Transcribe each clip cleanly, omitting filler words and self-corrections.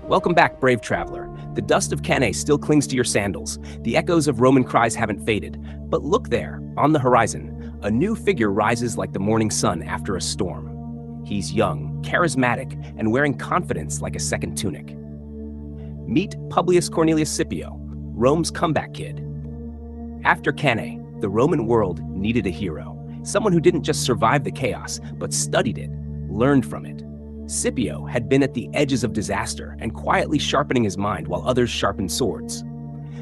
Welcome back, brave traveler. The dust of Cannae still clings to your sandals. The echoes of Roman cries haven't faded. But look there, on the horizon, a new figure rises like the morning sun after a storm. He's young, charismatic, and wearing confidence like a second tunic. Meet Publius Cornelius Scipio, Rome's comeback kid. After Cannae, the Roman world needed a hero, someone who didn't just survive the chaos, but studied it, learned from it. Scipio had been at the edges of disaster and quietly sharpening his mind while others sharpened swords.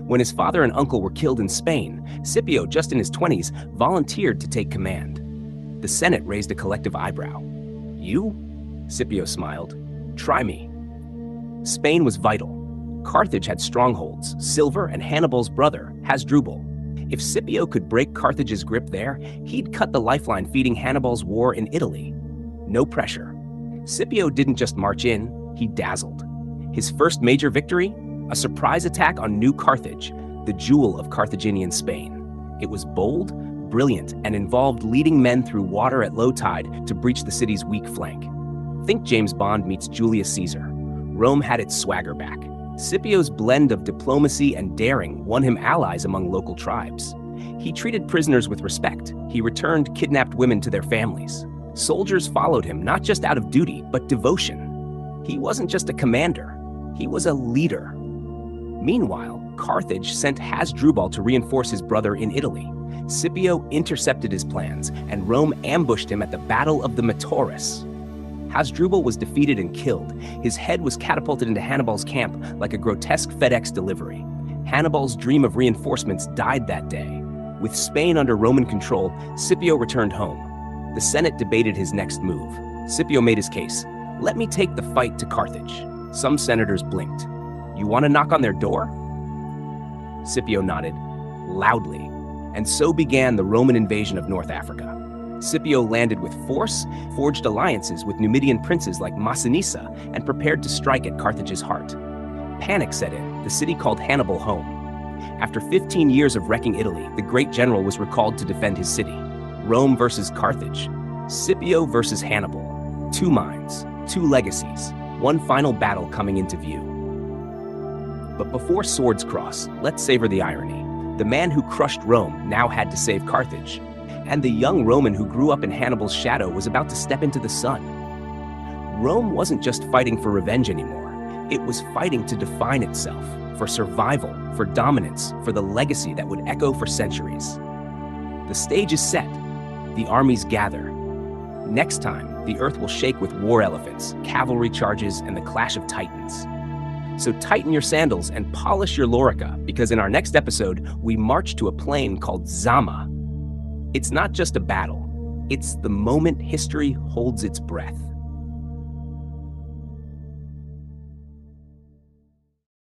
When his father and uncle were killed in Spain, Scipio, just in his 20s, volunteered to take command. The Senate raised a collective eyebrow. "You?" Scipio smiled. "Try me." Spain was vital. Carthage had strongholds, Silver and Hannibal's brother, Hasdrubal. If Scipio could break Carthage's grip there, he'd cut the lifeline feeding Hannibal's war in Italy. No pressure. Scipio didn't just march in, he dazzled. His first major victory? A surprise attack on New Carthage, the jewel of Carthaginian Spain. It was bold, brilliant, and involved leading men through water at low tide to breach the city's weak flank. Think James Bond meets Julius Caesar. Rome had its swagger back. Scipio's blend of diplomacy and daring won him allies among local tribes. He treated prisoners with respect. He returned kidnapped women to their families. Soldiers followed him not just out of duty, but devotion. He wasn't just a commander, he was a leader. Meanwhile, Carthage sent Hasdrubal to reinforce his brother in Italy. Scipio intercepted his plans, and Rome ambushed him at the Battle of the Metaurus. Hasdrubal was defeated and killed. His head was catapulted into Hannibal's camp like a grotesque FedEx delivery. Hannibal's dream of reinforcements died that day. With Spain under Roman control, Scipio returned home. The Senate debated his next move. Scipio made his case. "Let me take the fight to Carthage." Some senators blinked. "You want to knock on their door?" Scipio nodded, loudly. And so began the Roman invasion of North Africa. Scipio landed with force, forged alliances with Numidian princes like Massinissa, and prepared to strike at Carthage's heart. Panic set in, the city called Hannibal home. After 15 years of wrecking Italy, the great general was recalled to defend his city. Rome versus Carthage, Scipio versus Hannibal. Two minds, two legacies, one final battle coming into view. But before swords cross, let's savor the irony. The man who crushed Rome now had to save Carthage. And the young Roman who grew up in Hannibal's shadow was about to step into the sun. Rome wasn't just fighting for revenge anymore. It was fighting to define itself, for survival, for dominance, for the legacy that would echo for centuries. The stage is set. The armies gather. Next time, the earth will shake with war elephants, cavalry charges, and the clash of titans. So tighten your sandals and polish your lorica, because in our next episode, we march to a plain called Zama. It's not just a battle. It's the moment history holds its breath.